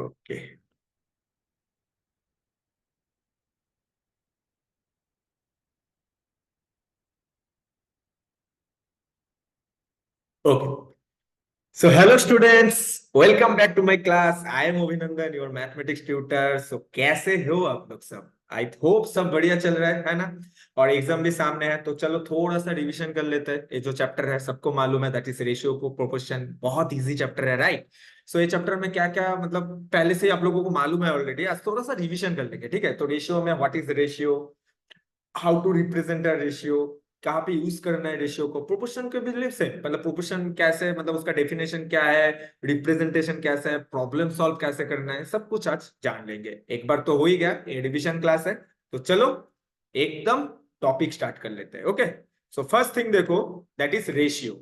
Okay okay so hello students, welcome back to my class. I am Abhinandan, your mathematics tutor. So कैसे हो आप लोग सब? I hope सब बढ़िया चल रहा है ना? और एग्जाम भी सामने है, तो चलो थोड़ा सा रिवीजन कर लेते हैं। ये जो चैप्टर है सबको मालूम है, दैट इज रेशियो को प्रोपोर्शन। बहुत इजी चैप्टर है, राइट? सो ये चैप्टर में क्या क्या मतलब पहले से ही आप लोगों को मालूम है ऑलरेडी। आज थोड़ा सा रिवीजन कर लेंगे, ठीक है? तो रेशियो में what is ratio, how to represent a ratio, कहाँ पे यूज करना है रेशियो को, प्रोपोर्शन के भी से मतलब प्रोपोर्शन कैसे, मतलब उसका डेफिनेशन क्या है, रिप्रेजेंटेशन कैसे है, प्रॉब्लम सॉल्व कैसे करना है, सब कुछ आज जान लेंगे। एक बार तो हो ही गया, ये रिवीजन क्लास है। तो चलो एकदम टॉपिक स्टार्ट कर लेते हैं। ओके, सो फर्स्ट थिंग देखो, दैट इज रेशियो।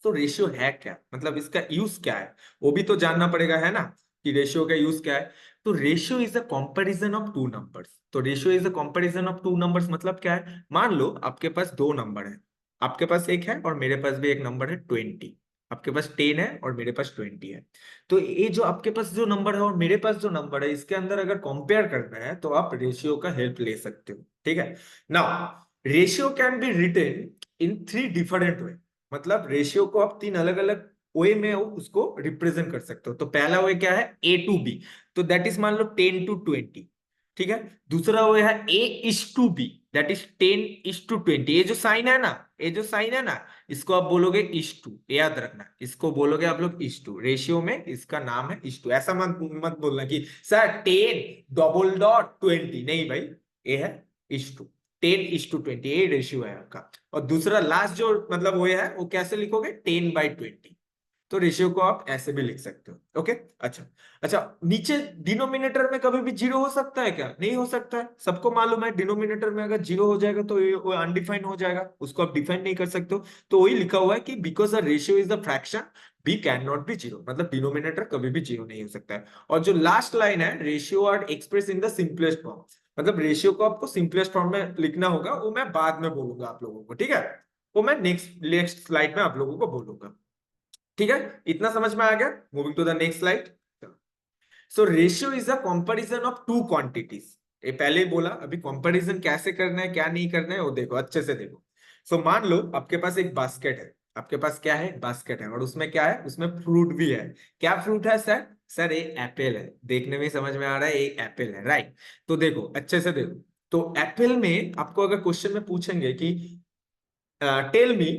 तो रेशियो है क्या, मतलब इसका यूज क्या है, वो भी तो जानना पड़ेगा, है ना? कि रेशियो का यूज क्या है। तो ratio is a comparison of two numbers. तो ratio is a comparison of two numbers मतलब क्या है? मान लो आपके पास दो नंबर है, आपके पास एक है और मेरे पास भी एक नंबर है 20। आपके पास 10 है और मेरे पास 20 है। तो ये जो आपके पास जो नंबर है और मेरे पास जो नंबर है, इसके अंदर अगर कंपेयर करना है तो आप रेशियो का हेल्प ले सकते हो, ठीक है? Now ratio can be written in three different way. मतलब रेशियो को आप तीन अलग अलग वे में उसको रिप्रेजेंट कर सकते हो। तो पहला वे क्या है? ए टू बी। तो दैट इज मान लो 10 to 20, ठीक है? दूसरा वे है A is to B, that is 10 is to 20। ये जो साइन है ना, ये जो साइन है ना, इसको आप बोलोगे इज टू। याद रखना, इसको बोलोगे आप लोग इज टू। रेशियो में इसका नाम है इज टू। ऐसा मत मत बोलना कि सर 10 डबल डॉट 20, नहीं भाई, ये है इज टू। 10 is to 20, ये रेशियो है आपका। और दूसरा लास्ट जो मतलब वो है, वो कैसे लिखोगे? 10/20। तो रेशियो को आप ऐसे भी लिख सकते हो। ओके, अच्छा। अच्छा, नीचे डिनोमिनेटर में कभी भी जीरो हो सकता है क्या? नहीं हो सकता है, सबको मालूम है। डिनोमिनेटर में अगर जीरो हो जाएगा तो ये वो अनडिफाइंड हो जाएगा, उसको आप डिफाइन नहीं कर सकते हो। तो वही लिखा हुआ है कि because the ratio is the fraction, b can not be zero. मतलब डिनोमिनेटर कभी भी जीरो नहीं हो सकता है। और जो लास्ट लाइन है, ratio are express in the simplest form. मतलब रेशियो को आपको सिंपलेस्ट फॉर्म में लिखना होगा, वो मैं बाद में बोलूंगा आप लोगों को, ठीक है? वो मैं नेक्स्ट नेक्स्ट स्लाइड में आप लोगों को बोलूंगा, ठीक है? इतना समझ में आ गया? Moving to the next slide. So ratio is a comparison of two quantities. ये पहले ही बोला, अभी कंपैरिजन कैसे करना है क्या नहीं करना है वो देखो, अच्छे से देखो। सो मान लो आपके पास एक बास्केट है। आपके पास क्या है? बास्केट है, और उसमें क्या है? उसमें फ्रूट भी है। क्या फ्रूट है सर? सर ये एप्पल है। देखने में समझ में आ रहा है, ये एप्पल है, राइट? तो देखो अच्छे से देखो। तो एप्पल में आपको अगर क्वेश्चन में पूछेंगे कि tell me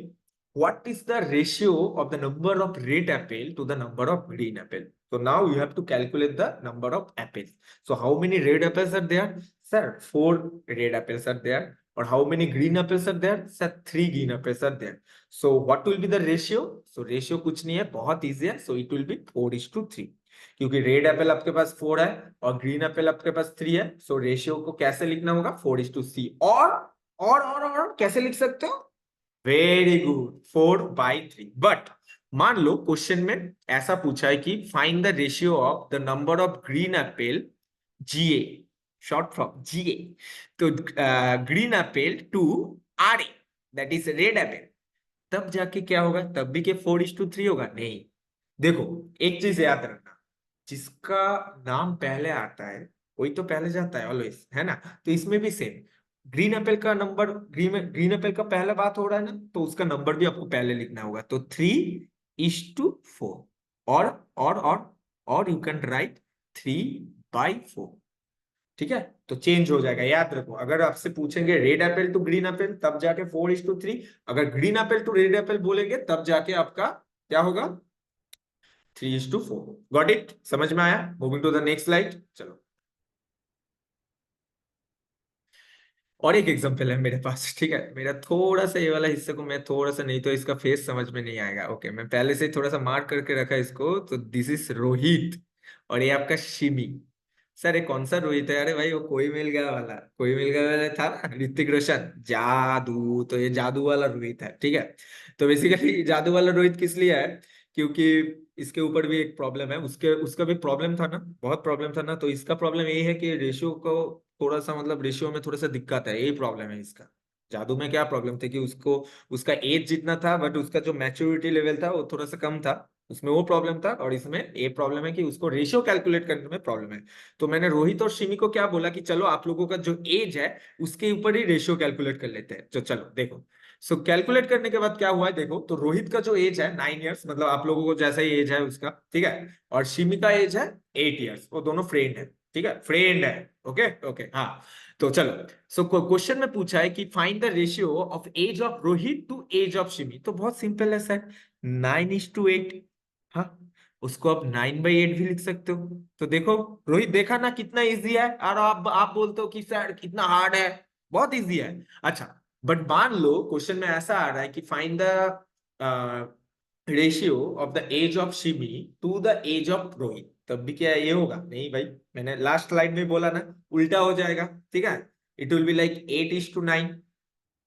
what is the ratio of the number of red apple to the number of green apple. So now you have to calculate the number of apples. So how many red apples are there? Sir, 4 red apples are there. Or how many green apples are there? Sir, 3 green apples are there. So what will be the ratio? So ratio कुछ नहीं है, बहुत easy है। So it will be 4:3। क्योंकि red Apple आपके पास 4 है और green Apple आपके पास 3 है। सो रेशियो को कैसे लिखना होगा? 4:3। और कैसे लिख सकते हो? Very good, 4/3। बट मान लो क्वेश्चन में ऐसा पूछा है कि find the ratio of the number of green apple, GA, short form GA. तो green apple to R A, that is red apple. तब जाके क्या होगा? तब भी के 4:3 होगा? नहीं। देखो, एक चीज याद रखना, जिसका नाम पहले आता है वही तो पहले जाता है ऑलवेज, है ना? तो इसमें भी सेम, ग्रीन एप्पल का नंबर, ग्रीन एप्पल का पहला बात हो रहा है ना, तो उसका नंबर भी आपको पहले लिखना होगा। तो 3:4। और और यू कैन राइट 3/4, ठीक है? तो चेंज हो जाएगा, याद रखो। अगर आपसे पूछेंगे red apple to green apple, तब जाके 4:3। अगर green apple to red apple बोलेंगे, तब जाके आपका क्या होगा? 3:4। Got it? समझ में आया? Moving to the next slide, चलो। और एक एग्जांपल है मेरे पास, ठीक है? मेरा थोड़ा सा ये वाला हिस्से को मैं थोड़ा सा, नहीं तो इसका फेस समझ में नहीं आएगा। ओके, मैं पहले से थोड़ा सा मार्क करके रखा है इसको। तो दिस इज रोहित और ये आपका शिमी। सर ये कौन सा रोहित है? अरे भाई वो कोई मिल गया वाला, कोई मिल गया वाला था ना, ऋतिक रोशन, जादू। तो ये जादू वाला रोहित है, ठीक है? तो बेसिकली जादू वाला रोहित किस लिए है? क्योंकि इसके ऊपर भी एक प्रॉब्लम है, उसके उसका भी प्रॉब्लम था ना, बहुत प्रॉब्लम था ना। तो इसका प्रॉब्लम यही है कि रेशियो को थोड़ा सा, मतलब रेशियो में थोड़ा सा दिक्कत है, यही प्रॉब्लम है इसका। जादू में क्या प्रॉब्लम थी कि उसको, उसका एज जितना था बट उसका जो मैच्योरिटी लेवल था वो थोड़ा सा कम था। उसमें वो प्रॉब्लम था और इसमें ये प्रॉब्लम है कि उसको रेशियो कैलकुलेट करने में प्रॉब्लम है। तो मैंने रोहित और शिमी को क्या बोला कि चलो आप लोगों का जो एज है उसके ऊपर ही रेशियो कैलकुलेट कर लेते हैं। तो चलो देखो, सो कैलकुलेट करने के बाद क्या हुआ है देखो, तो रोहित का जो एज है 9 ईयर्स, मतलब आप लोगों को जैसा ही एज है उसका, ठीक है। और शिमी का एज है 8 ईयर्स, वो दोनों फ्रेंड है, ठीक है, फ्रेंड है। ओके ओके हाँ। तो चलो, सो क्वेश्चन में पूछा है कि find the ratio of age of Rohit to age of Shimi. तो बहुत सिंपल है सर, 9:8। हाँ, उसको आप 9/8 भी लिख सकते हो। तो देखो रोहित, देखा ना कितना इजी है, और आप बोलते हो कि सर कितना हार्ड है। बहुत इजी है। अच्छा, बट मान लो क्वेश्चन में ऐसा आ रहा है कि find the ratio of the age of Shimi to the age of Rohit, तब भी क्या ये होगा? नहीं भाई, मैंने लास्ट स्लाइड में बोला ना, उल्टा हो जाएगा, ठीक है। इट विल बी लाइक 8:9,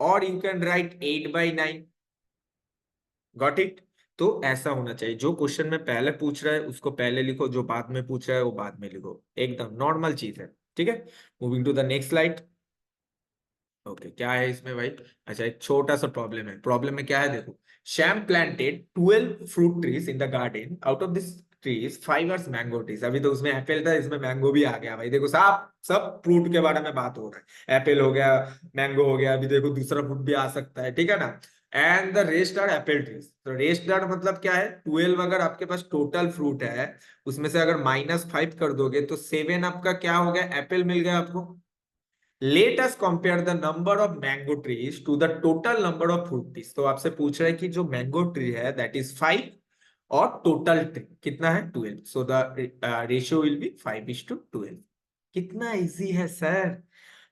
और you can right 8/9। Got it? तो ऐसा होना चाहिए, जो क्वेश्चन में पहले पूछ रहा है उसको पहले लिखो, जो बाद में पूछ रहा है वो बाद में लिखो, एकदम नॉर्मल चीज है, ठीक है। Moving to the next slide. Okay, क्या है इसमें भाई? अच्छा, एक छोटा सा प्रॉब्लम है। प्रॉब्लम में क्या है देखो, Shyam planted 12 fruit trees in the garden. Out of these trees, 5 are mango trees. अभी तो उसमें एप्पल था, इसमें मैंगो भी आ गया भाई। देखो सब सब फ्रूट के बारे में बात हो रहा है। एप्पल हो गया, मैंगो हो गया, अभी देखो दूसरा फ्रूट भी आ सकता है, ठीक है ना। And the rest are apple trees. तो रेस्ट आर मतलब क्या है, 12 अगर आपके पास टोटल फ्रूट है, उसमें से अगर -5 कर दोगे तो 7 आपका क्या हो गया, एप्पल मिल गया आपको। Let us compare the number of mango trees to the total number of fruit trees. तो आपसे पूछ रहा है कि जो मैंगो ट्री है दैट इज 5, और टोटल ट्री कितना है 12, so the ratio will be 5:12। कितना इजी है सर।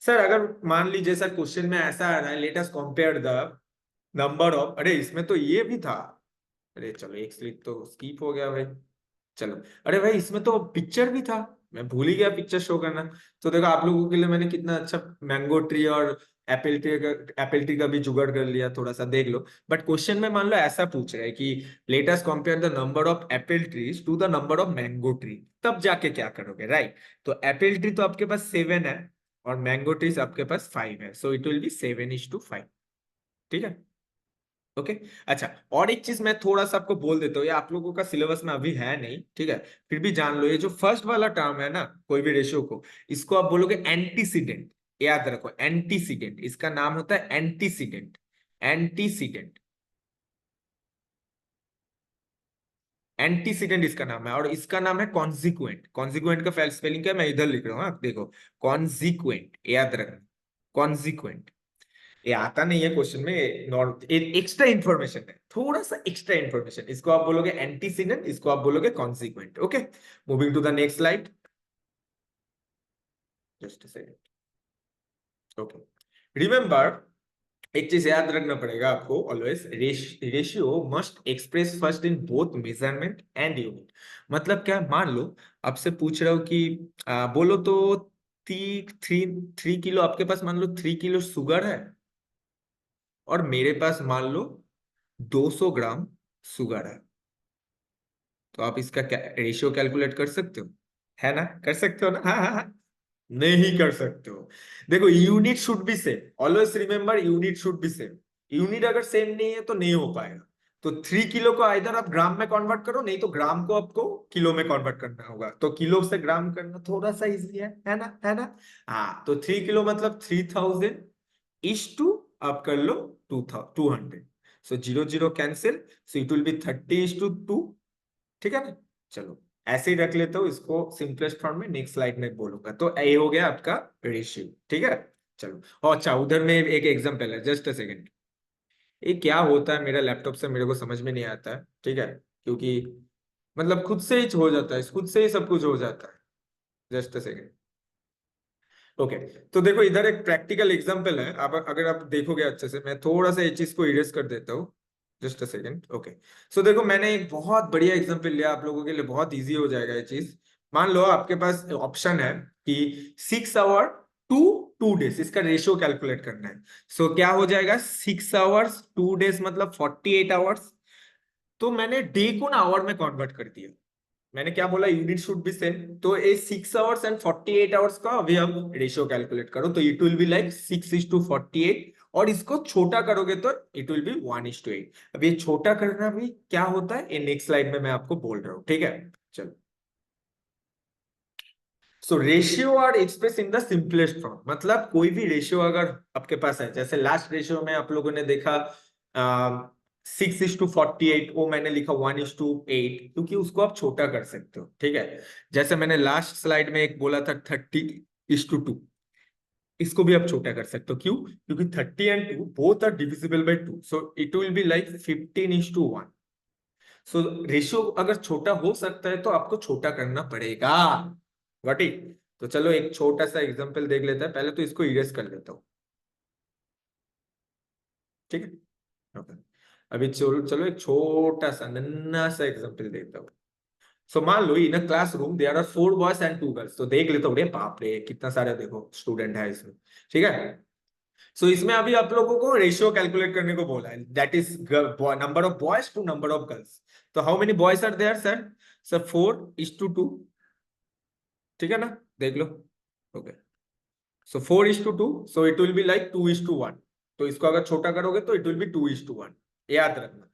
सर अगर मान लीजिए सर क्वेश्चन में ऐसा आ रहा है, late us compare the number of, अरे इसमें तो ये भी था। अरे चलो, एक स्लिप तो स्कीप हो गया भाई। चलो, अरे भाई इसमें तो पिक्चर भी था, मैं भूल ही गया पिक्चर शो करना। तो देखो आप लोगों के लिए मैंने कितना अच्छा मैंगो ट्री और एप्पल ट्री का भी जुगाड़ कर लिया, थोड़ा सा देख लो। बट क्वेश्चन में मान लो ऐसा पूछ रहा है कि let us compare the number of apple trees to the number of mango tree, तब जाके क्या करोगे, राइट। तो एप्पल ट्री तो आपके पास 7 है, और मैंगो ट्रीज आपके पास 5 है, सो इट विल बी 7:5, ठीक है। ओके। अच्छा, और एक चीज मैं थोड़ा सा आपको बोल देता हूँ, ये आप लोगों का सिलेबस में अभी है नहीं, ठीक है। फिर भी जान लो, ये जो फर्स्ट वाला टर्म है ना, कोई भी रेशियो को, इसको आप बोलोगे एंटीसीडेंट। याद रखो, एंटीसीडेंट, इसका नाम होता है एंटीसीडेंट। एंटीसीडेंट, एंटीसीडेंट इसका नाम है, और इसका नाम है कॉन्जिक्वेंट। कॉन्जिक्वेंट का स्पेलिंग क्या है, मैं इधर लिख रहा हूँ, आप देखो, कॉन्जिक्वेंट, याद रखना, कॉन्जिक्वेंट। ये आता नहीं है क्वेश्चन में, नॉर्म एक्स्ट्रा इंफॉर्मेशन है, थोड़ा सा एक्स्ट्रा इंफॉर्मेशन। इसको आप बोलोगे एंटीसीडेंट, इसको आप बोलोगे consequent. Okay, moving to the next slide, just a second. Okay, remember, एक चीज याद रखना पड़ेगा आपको always, ratio must express first in both measurement and unit. मतलब क्या, मान लो आपसे पूछ रहा हूँ कि बोलो तो 3 किलो आपके पास, मान लो 3 किलो शुगर है, और मेरे पास मान लो 200 ग्राम शुगर है। तो आप इसका रेशियो कैलकुलेट कर सकते हो, है ना, कर सकते हो ना? हाँ हाँ हाँ। नहीं कर सकते हो। देखो, unit should be same, always remember, unit should be same. Unit अगर सेम नहीं है तो नहीं हो पाएगा। तो 3 किलो को आइधर आप ग्राम में कन्वर्ट करो, नहीं तो ग्राम को आपको किलो में कन्वर्ट करना होगा। तो किलो से ग्राम करना थोड़ा सा इजी है ना, है ना। हाँ, तो 3 किलो मतलब 3000 इज टू, आप कर लो 200। सो 0 0 cancel, so it will B 30:2, ठीक है ना। चलो, ऐसे ही रख लेता हूँ इसको सिंपलेस्ट फॉर्म में, नेक्स्ट स्लाइड में बोलूंगा। तो ये हो गया आपका रेशियो, ठीक है। चलो, और अच्छा, उधर में एक एग्जांपल है, जस्ट अ सेकंड। ये क्या होता है मेरा लैपटॉप से, मेरे को समझ में नहीं आता है, ठीक है, क्योंकि मतलब खुद से ही हो जाता है, खुद से ही सब कुछ हो जाता है। Just a second. ओके, तो देखो इधर एक प्रैक्टिकल एग्जांपल है। आप अगर आप देखोगे अच्छे से, मैं थोड़ा सा ये चीज को इरेज कर देता हूँ, जस्ट अ सेकंड। ओके, सो देखो मैंने एक बहुत बढ़िया एग्जांपल लिया आप लोगों के लिए, बहुत इजी हो जाएगा ये चीज। मान लो आपके पास ऑप्शन है कि 6 आवर टू 2 डेज, इसका रेशियो कैलकुलेट करना है। सो क्या हो जाएगा, 6 आवर्स 2 डेज मतलब 48 आवर्स। तो मैंने डे को ना आवर में कन्वर्ट कर दिया। मैंने क्या बोला, यूनिट शुड बी सेम। तो ये 6 आवर्स एंड 48 आवर्स का अभी हम रेशियो कैलकुलेट करो, तो इट विल बी लाइक 6:48 और इसको छोटा करोगे तो इट विल बी 1:8। अब ये छोटा करना भी क्या होता है, ये नेक्स्ट स्लाइड में मैं आपको बोल रहा हूँ, ठीक है। चलो, so ratio are express in the simplest form, मतलब कोई भी रेशियो अगर आपके पास है, जैसे लास्ट रेशियो में आप लोगों ने देखा 6:48, वो मैंने लिखा 1:8, क्योंकि उसको आप छोटा कर सकते हो, ठीक है। जैसे मैंने लास्ट स्लाइड में एक बोला था 30:2, इसको भी आप छोटा कर सकते हो, क्यों? क्योंकि 30 and 2 both are divisible by 2, so it will be like 15:1। So ratio अगर छोटा हो सकता है तो आपको छोटा करना पड़ेगा। Got it? तो चलो एक छोटा सा एग्जांपल देख लेते हैं, पहले तो इसको इरेज कर लेता हूँ, ठीक है। ओके, अभी चलो चलो एक छोटा सा नन्ना सा एग्जांपल देता हूँ। सो मान लो in a classroom there are 4 boys and 2 girls, तो देख लेता हूँ, रे बाप रे कितना सारे देखो स्टूडेंट है इसमें, ठीक है। सो इसमें अभी आप लोगों को रेशियो कैलकुलेट करने को बोला है, that is number of boys to number of girls. तो how many boys are there sir? Sir 4:2, ठीक है ना, देख लो। Okay, so 4:2, so it will be like 2:1। तो इसको अगर छोटा करोगे तो इट विल बी 2:1। याद रखना,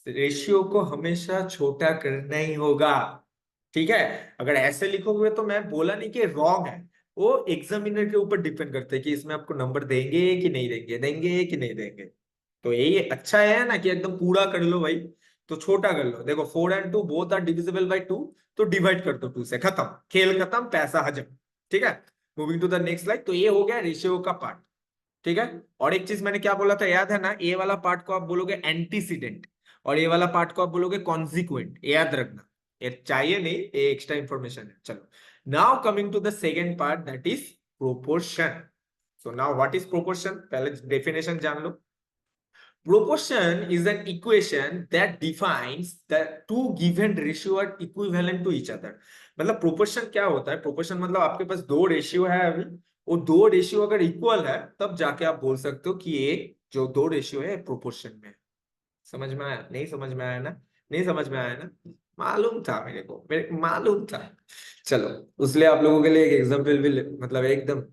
रेशियो को हमेशा छोटा करना ही होगा, ठीक है। अगर ऐसे लिखोगे तो मैं बोला नहीं कि रॉन्ग है, वो एग्जामिनर के ऊपर डिपेंड करते हैं कि इसमें आपको नंबर देंगे कि नहीं देंगे, देंगे कि नहीं देंगे। तो यही अच्छा है ना कि एकदम पूरा कर लो भाई, तो छोटा कर लो। देखो 4 and 2 both are divisible by 2, तो डिवाइड कर दो 2 से, खत्म, खेल खत्म, पैसा हजम, ठीक है। Moving to the next slide. तो ये हो गया रेशियो का पार्ट, ठीक है। और एक चीज मैंने क्या बोला था याद है ना, ए वाला पार्ट को आप बोलोगे एंटीसीडेंट, और ये वाला पार्ट को आप बोलोगे कॉन्सिक्वेंट, याद रखना। ये चाहिए नहीं, ये एक्स्ट्रा इंफॉर्मेशन है। चलो, now coming to the second part, that is proportion. So now what is proportion, पहले डेफिनेशन जान लो। Proportion is an equation that defines that two given ratio are equivalent to each other। मतलब proportion क्या होता है? Proportion मतलब आपके पास दो रेशियो है अभी, वो दो रेशियो अगर इक्वल है तब जाके आप बोल सकते हो कि ये जो दो रेशियो है प्रोपोर्शन में है। समझ में आया? नहीं समझ में आया ना? नहीं समझ में आया ना? मालूम था मेरे को, मेरे मालूम था। चलो, उसलिए आप लोगों के लिए एक एग्जांपल भी मतलब एकदम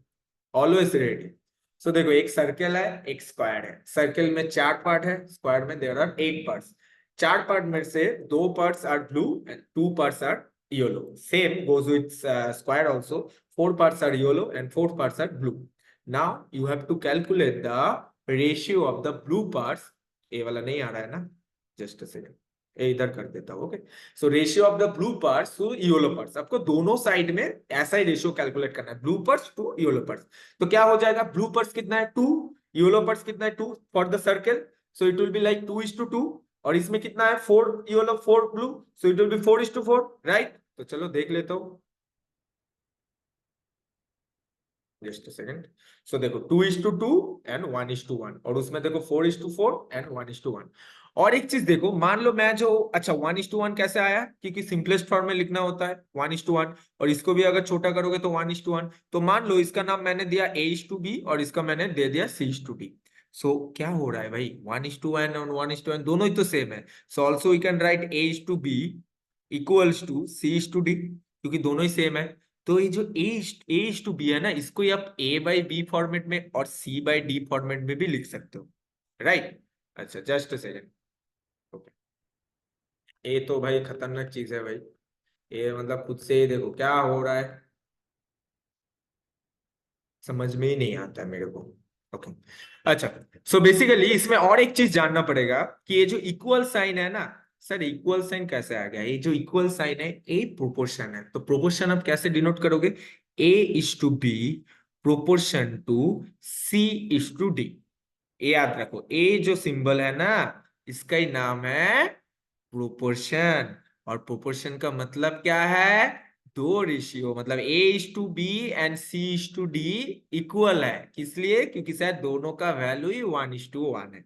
ऑलवेज रेडी। सो देखो, एक सर्कल है, एक स्क्वायर है। सर्कल में 4 पार्ट है, स्क्वायर में देयर आर 8 पार्ट्स। 4 पार्ट में से 2 parts are blue and 2 parts are yellow. Same goes with square also, 4 parts are yellow and 4 parts are blue. Now you have to calculate the ratio of the blue parts. ये वाला नहीं आ रहा है ना, just a second, ये इधर कर देता हूं। Okay, so ratio of the blue parts to yellow parts, आपको दोनों साइड में ऐसा ही रेशियो कैलकुलेट करना है, blue parts to yellow parts. तो क्या हो जाएगा, ब्लू पर्स कितना है 2, येलो पर्स कितना है 2 for the circle, so it will be like 2:2। और इसमें कितना है 4 yellow 4 blue, so it will B 4:4, right. तो चलो देख लेता हूं, जस्ट अ सेकंड। सो देखो 2:2 एंड 1:1, और उसमें देखो 4:4 एंड 1:1। और एक चीज देखो, मान लो मैं जो, अच्छा 1:1 कैसे आया, क्योंकि सिंपलेस्ट फॉर्म में लिखना होता है 1:1, और इसको भी अगर छोटा करोगे तो 1:1। तो मान लो इसका नाम मैंने दिया A:B और इसका मैंने दे दिया C:D। सो क्या हो रहा है भाई, 1:1 और 1:1 दोनों ही तो सेम है। So also you can write A:B equals to C:D, क्योंकि दोनों ही सेम है। तो ये जो A:B है ना, इसको ही आप A/B फॉर्मेट में और C/D फॉर्मेट में भी लिख सकते हो, राइट। अच्छा, जस्ट अ सेकंड। ओके, ये तो भाई खतरनाक चीज है भाई, ये मतलब खुद से ही देखो क्या हो रहा है, समझ में ही नहीं आता है मेरे को। ओके, अच्छा, सो बेसिकली इसमें और एक चीज जानना पड़ेगा कि ये जो इक्वल साइन है ना, सर इक्वल साइन कैसे आ गया? ये जो इक्वल साइन है ए प्रोपोर्शन है, तो प्रोपोर्शन आप कैसे डिनोट करोगे? A:B proportion to C:D। ये याद रखो, ए जो सिंबल है ना, इसका ही नाम है प्रोपोर्शन। और प्रोपोर्शन का मतलब क्या है? दो रेशियो, मतलब A:B एंड C:D इक्वल है, किस लिए? क्योंकि शायद दोनों का वैल्यू ही 1:1 है,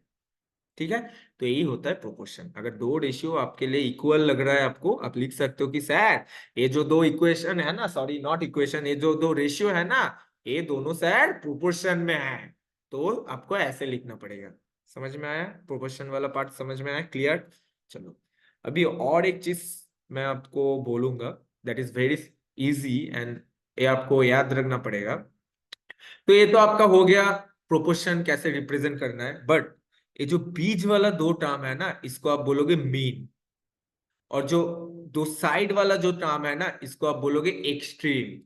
ठीक है। तो यही होता है प्रोपोर्शन। अगर दो रेशियो आपके लिए इक्वल लग रहा है आपको, आप लिख सकते हो कि सर ये जो दो इक्वेशन है ना, सॉरी नॉट इक्वेशन, ये जो दो रेशियो है ना, ये दोनों सर प्रोपोर्शन में है। तो आपको ऐसे लिखना पड़ेगा। समझ में आया? प्रोपोर्शन वाला पार्ट समझ में आया? क्लियर? चलो, अभी और एक चीज मैं आपको बोलूंगा, that is very easy and ये आपको याद रखना पड़ेगा। तो ये तो आपका हो गया प्रोपोर्शन कैसे रिप्रेजेंट करना है, बट ये जो बीच वाला दो टर्म है ना, इसको आप बोलोगे मीन, और जो दो साइड वाला जो टर्म है ना, इसको आप बोलोगे एक्सट्रीम।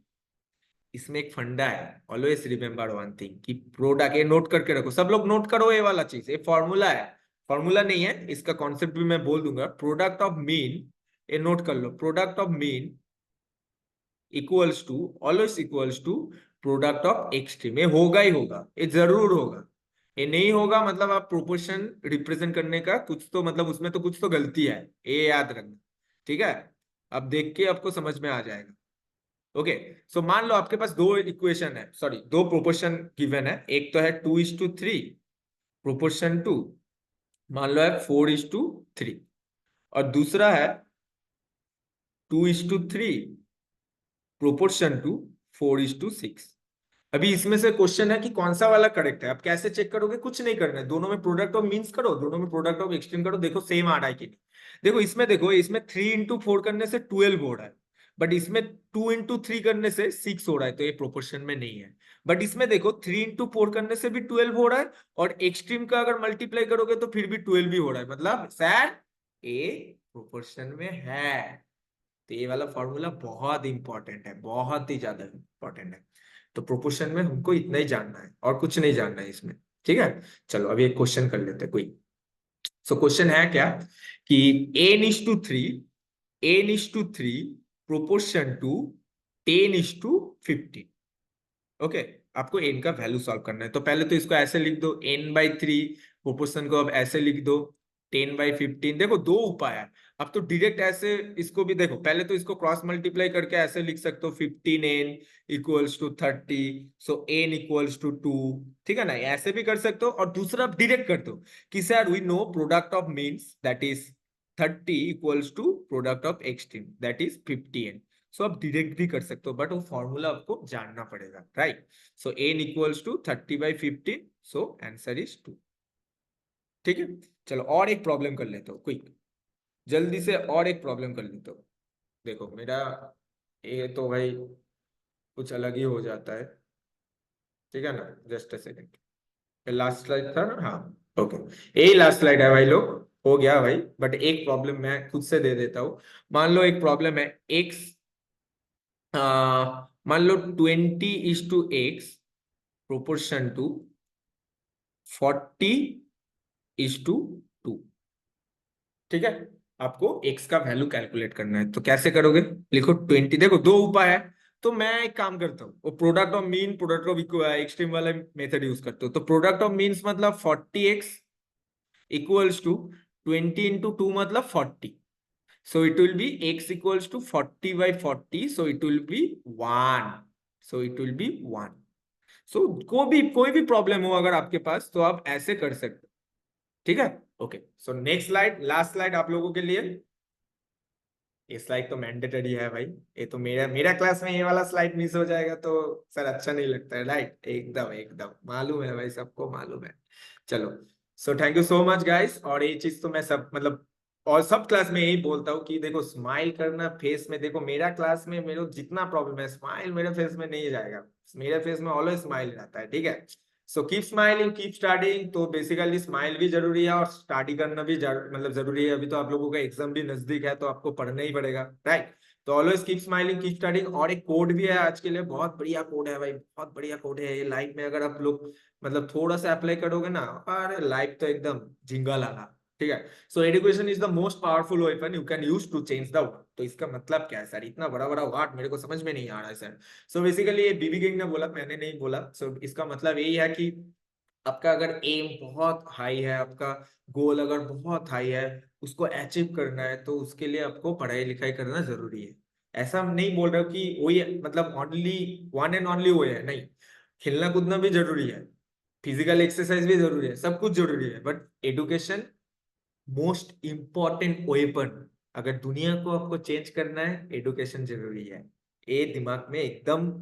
इसमें एक फंडा है, ऑलवेज रिमेम्बर वन थिंग, कि प्रोडक्ट, ये नोट करके रखो, सब लोग नोट करो ये वाला चीज, ये फॉर्मूला है, फॉर्मूला नहीं है, इसका कॉन्सेप्ट भी मैं बोल दूंगा। प्रोडक्ट ऑफ मीन, ये नोट कर लो, product of mean equals to, always equals to product of extreme. ये होगा ही होगा, ये जरूर होगा। ये नहीं होगा मतलब आप प्रोपोर्शन रिप्रेजेंट करने का कुछ तो मतलब उसमें तो कुछ तो गलती है, ये याद रखना, ठीक है। अब देख के आपको समझ में आ जाएगा। ओके, सो मान लो आपके पास दो इक्वेशन है, सॉरी दो प्रोपोर्शन गिवन है। एक तो है 2:3 प्रोपोर्शन टू, मान लो है 4:3, और दूसरा है 2:3 प्रोपोर्शन टू 4:6। अभी इसमें से क्वेश्चन है कि कौन सा वाला करेक्ट है। आप कैसे चेक करोगे? कुछ नहीं करना है, दोनों में प्रोडक्ट ऑफ मीन्स करो, दोनों में प्रोडक्ट ऑफ एक्सट्रीम करो, देखो सेम आ रहा है कि नहीं। देखो इसमें, देखो इसमें 3 into 4 करने से 12 हो रहा है, बट इसमें 2 into 3 करने से 6 हो रहा है, तो ये प्रोपोर्शन में नहीं है। बट इसमें देखो 3 into 4 करने से भी 12 हो रहा है, और एक्सट्रीम का अगर मल्टीप्लाई करोगे तो फिर भी 12 भी हो रहा है, मतलब सर ये प्रोपोर्शन में है। तो ये वाला फॉर्मूला बहुत इंपॉर्टेंट है, बहुत ही ज्यादा इंपॉर्टेंट है। तो प्रोपोर्शन में हमको इतना ही जानना है और कुछ नहीं जानना है इसमें, ठीक है। चलो अभी एक क्वेश्चन कर लेते हैं कोई। सो क्वेश्चन है क्या कि n/3, n/3 proportion to 10:15। Okay, आपको n का वैल्यू सॉल्व करना है, तो पहले तो इसको ऐसे लिख दो, n/3 प्रोपोर्शन को अब ऐसे लिख दो 10/15। देखो दो उपाय है, अब तो डायरेक्ट ऐसे इसको भी देखो, पहले तो इसको क्रॉस मल्टीप्लाई करके ऐसे लिख सकते हो 15n=30, सो n=2, ठीक है ना, ऐसे भी कर सकते हो। और दूसरा आप डायरेक्ट कर दो कि sir we know product of means that is 30 product of extreme that is 50n। So आप डायरेक्ट भी कर सकते हो, बट वो फॉर्मूला आपको जानना पड़ेगा, right. So n=30/15, so answer is 2, ठीक है। चलो और एक प्रॉब्लम कर लेते हो क्विक, जल्दी से और एक प्रॉब्लम कर लेते हो। देखो मेरा ये तो भाई कुछ अलग ही हो जाता है, ठीक है ना, just a second. Last slide था ना, हाँ ओके, यही लास्ट स्लाइड है भाई लोग, हो गया भाई। बट एक प्रॉब्लम मैं खुद से दे देता हूँ। मान लो एक प्रॉब्लम है एक्स, मान लो 20:x प्रोपोर्शन टू 40:2, ठीक है। आपको x का वैल्यू कैलकुलेट करना है, तो कैसे करोगे? लिखो 20, देखो दो उपाय है, तो मैं एक काम करता हूँ, वो product of mean product of extreme वाला मेथड यूज करते हो। तो प्रोडक्ट ऑफ मीन्स मतलब 40x इक्वल्स टू 20 into 2 मतलब 40, so it will be x equals to 40/40, so it will be 1, so it will be 1। so कोई भी problem हो अगर आपके पास, तो आप ऐसे कर सकते हो, ठीक है। Okay, so next slide, last slide आप लोगों के लिए। ये स्लाइड तो मैंडेटरी है भाई, ये तो मेरा मेरा क्लास में ये वाला स्लाइड मिस हो जाएगा तो सर अच्छा नहीं लगता है, राइट। एकदम एकदम मालूम है भाई, सबको मालूम है। चलो, so thank you so much guys. और ये चीज तो मैं सब मतलब और सब क्लास में यही बोलता हूँ कि देखो स्माइल करना फेस में, देखो मेरा क्लास में मेरे को जितना प्रॉब्लम है, स्माइल मेरे फेस में नहीं जाएगा, मेरे फेस में ऑलवेज स्माइल रहता है, ठीक है। So keep smiling keep starting. तो बेसिकली स्माइल भी जरूरी है और स्टडी करना भी मतलब जरूरी है। अभी तो आप लोगों का एग्जाम भी नजदीक है, तो आपको पढ़ना ही पड़ेगा, राइट। तो always keep smiling keep starting. और एक कोड भी है आज के लिए, बहुत बढ़िया कोड है भाई, बहुत बढ़िया कोड है ये। लाइफ में अगर आप लोग मतलब थोड़ा सा अप्लाई करोगे ना, अरे लाइफ तो एकदम झिंगा लाला, ठीक है। So education is the most powerful weapon you can use to change the world. तो इसका मतलब क्या है सर? इतना बड़ा बड़ा वर्ड मेरे को समझ में नहीं आ रहा है सर। सो बेसिकली ये बीबी किंग ने बोला, मैंने नहीं बोला। सो इसका मतलब यही है कि आपका अगर एम बहुत हाई है, आपका गोल अगर बहुत हाई है, उसको अचीव करना है, तो उसके लिए आपको पढ़ाई लिखाई करना जरूरी है। ऐसा हम नहीं बोल रहे हो कि वही मतलब ओनली वन एंड ओनली वो है, नहीं। खेलना कूदना भी जरूरी है, फिजिकल एक्सरसाइज भी जरूरी है, सब कुछ जरूरी है, but education most important weapon. अगर दुनिया को आपको चेंज करना है, एडुकेशन जरूरी है। ये दिमाग में एकदम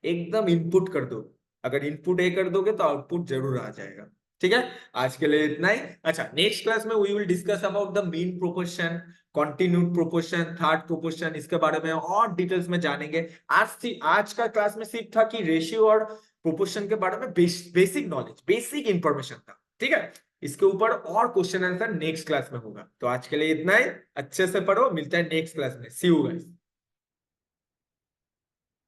एकदम इनपुट कर दो। अगर इनपुट ए कर दोगे तो आउटपुट जरूर आ जाएगा, ठीक है। आज के लिए इतना ही। अच्छा, नेक्स्ट क्लास में we will discuss about the mean proportion, continued proportion, third proportion, इसके बारे में और डिटेल्स में जानेंगे। आज का क्लास में सिर्फ था कि रेशियो और प्रोपोर्शन के बारे में बेसिक नॉलेज, बेसिक इंफॉर्मेशन था। ठीक है, इसके ऊपर और क्वेश्चन आंसर नेक्स्ट क्लास में होगा। तो आज के लिए इतना ही, अच्छे से पढ़ो, मिलते हैं नेक्स्ट क्लास में। सी यू गाइस।